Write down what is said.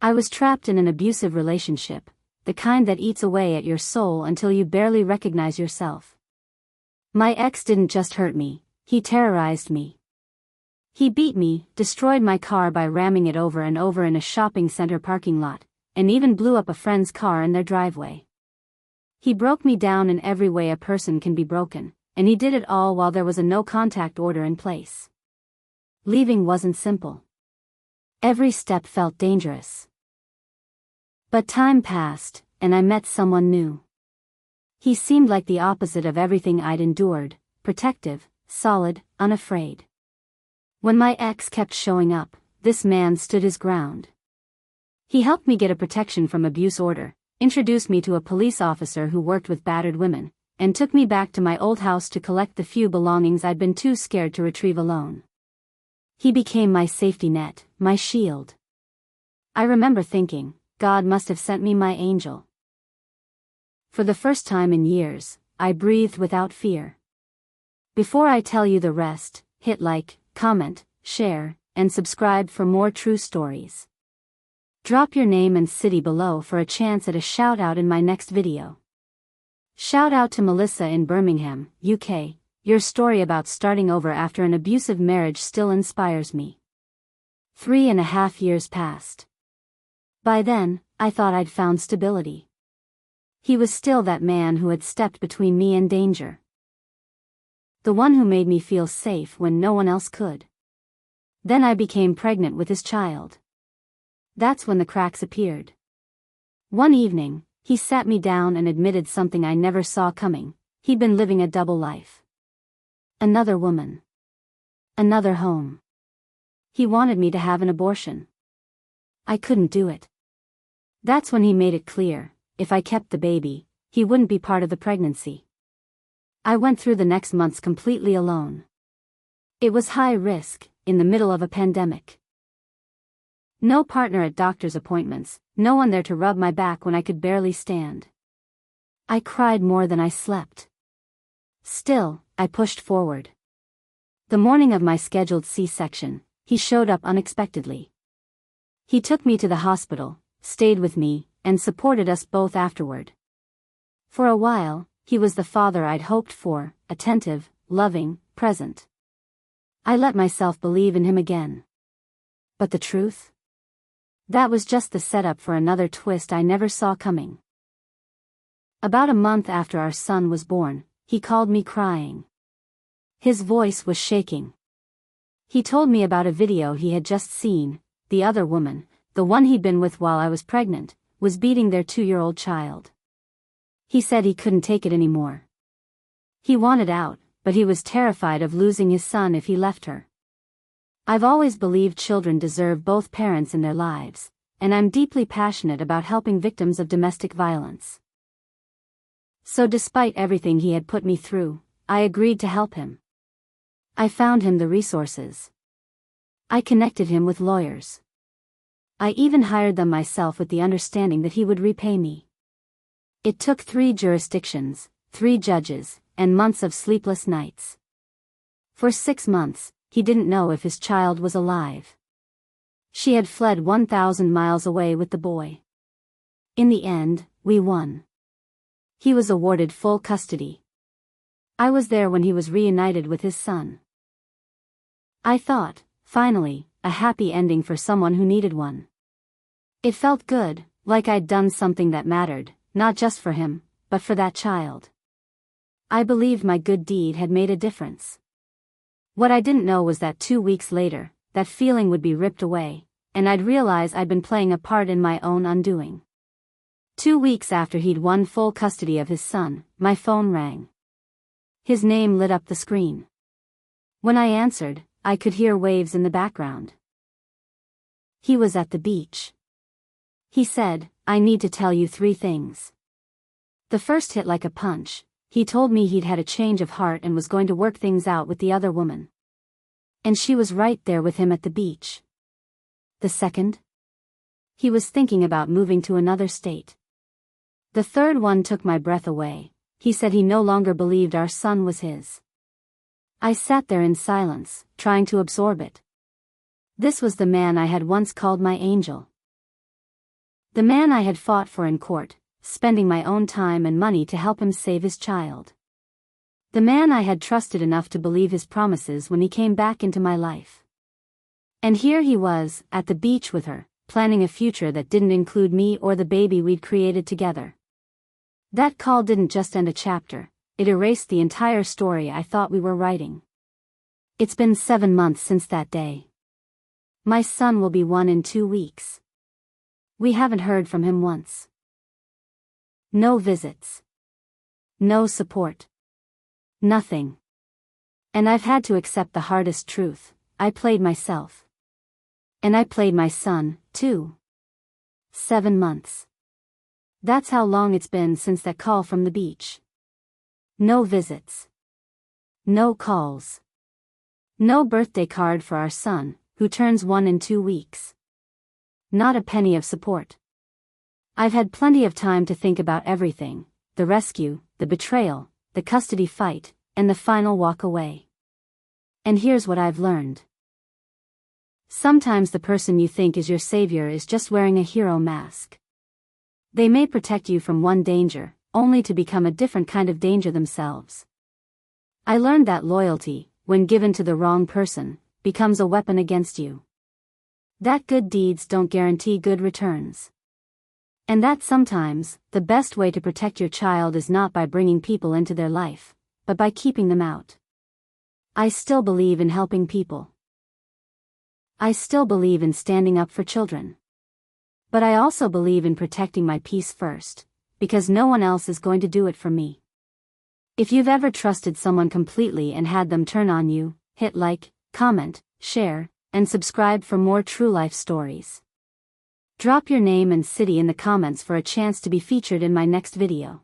I was trapped in an abusive relationship, the kind that eats away at your soul until you barely recognize yourself. My ex didn't just hurt me, he terrorized me. He beat me, destroyed my car by ramming it over and over in a shopping center parking lot, and even blew up a friend's car in their driveway. He broke me down in every way a person can be broken, and he did it all while there was a no-contact order in place. Leaving wasn't simple. Every step felt dangerous. But time passed, and I met someone new. He seemed like the opposite of everything I'd endured, protective, solid, unafraid. When my ex kept showing up, this man stood his ground. He helped me get a protection from abuse order, introduced me to a police officer who worked with battered women, and took me back to my old house to collect the few belongings I'd been too scared to retrieve alone. He became my safety net, my shield. I remember thinking, God must have sent me my angel. For the first time in years, I breathed without fear. Before I tell you the rest, hit like, comment, share, and subscribe for more true stories. Drop your name and city below for a chance at a shout-out in my next video. Shout out to Melissa in Birmingham, UK. Your story about starting over after an abusive marriage still inspires me. 3.5 years passed. By then, I thought I'd found stability. He was still that man who had stepped between me and danger. The one who made me feel safe when no one else could. Then I became pregnant with his child. That's when the cracks appeared. One evening, he sat me down and admitted something I never saw coming. He'd been living a double life. Another woman. Another home. He wanted me to have an abortion. I couldn't do it. That's when he made it clear, if I kept the baby, he wouldn't be part of the pregnancy. I went through the next months completely alone. It was high risk, in the middle of a pandemic. No partner at doctor's appointments, no one there to rub my back when I could barely stand. I cried more than I slept. Still, I pushed forward. The morning of my scheduled C-section, he showed up unexpectedly. He took me to the hospital, stayed with me, and supported us both afterward. For a while, he was the father I'd hoped for, attentive, loving, present. I let myself believe in him again. But the truth? That was just the setup for another twist I never saw coming. About a month after our son was born, he called me crying. His voice was shaking. He told me about a video he had just seen. The other woman, the one he'd been with while I was pregnant, was beating their 2-year-old child. He said he couldn't take it anymore. He wanted out, but he was terrified of losing his son if he left her. I've always believed children deserve both parents in their lives, and I'm deeply passionate about helping victims of domestic violence. So despite everything he had put me through, I agreed to help him. I found him the resources. I connected him with lawyers. I even hired them myself with the understanding that he would repay me. It took 3 jurisdictions, 3 judges, and months of sleepless nights. For 6 months, he didn't know if his child was alive. She had fled 1,000 miles away with the boy. In the end, we won. He was awarded full custody. I was there when he was reunited with his son. I thought, finally, a happy ending for someone who needed one. It felt good, like I'd done something that mattered, not just for him, but for that child. I believed my good deed had made a difference. What I didn't know was that 2 weeks later, that feeling would be ripped away, and I'd realize I'd been playing a part in my own undoing. 2 weeks after he'd won full custody of his son, my phone rang. His name lit up the screen. When I answered, I could hear waves in the background. He was at the beach. He said, "I need to tell you 3 things." The first hit like a punch. He told me he'd had a change of heart and was going to work things out with the other woman. And she was right there with him at the beach. The second? He was thinking about moving to another state. The third one took my breath away. He said he no longer believed our son was his. I sat there in silence, trying to absorb it. This was the man I had once called my angel. The man I had fought for in court, spending my own time and money to help him save his child. The man I had trusted enough to believe his promises when he came back into my life. And here he was, at the beach with her, planning a future that didn't include me or the baby we'd created together. That call didn't just end a chapter, it erased the entire story I thought we were writing. It's been 7 months since that day. My son will be 1 in 2 weeks. We haven't heard from him once. No visits. No support. Nothing. And I've had to accept the hardest truth: I played myself. And I played my son, too. 7 months. That's how long it's been since that call from the beach. No visits. No calls. No birthday card for our son, who turns 1 in 2 weeks. Not a penny of support. I've had plenty of time to think about everything: the rescue, the betrayal, the custody fight, and the final walk away. And here's what I've learned. Sometimes the person you think is your savior is just wearing a hero mask. They may protect you from one danger, only to become a different kind of danger themselves. I learned that loyalty, when given to the wrong person, becomes a weapon against you. That good deeds don't guarantee good returns. And that sometimes, the best way to protect your child is not by bringing people into their life, but by keeping them out. I still believe in helping people. I still believe in standing up for children. But I also believe in protecting my peace first, because no one else is going to do it for me. If you've ever trusted someone completely and had them turn on you, hit like, comment, share, and subscribe for more true life stories. Drop your name and city in the comments for a chance to be featured in my next video.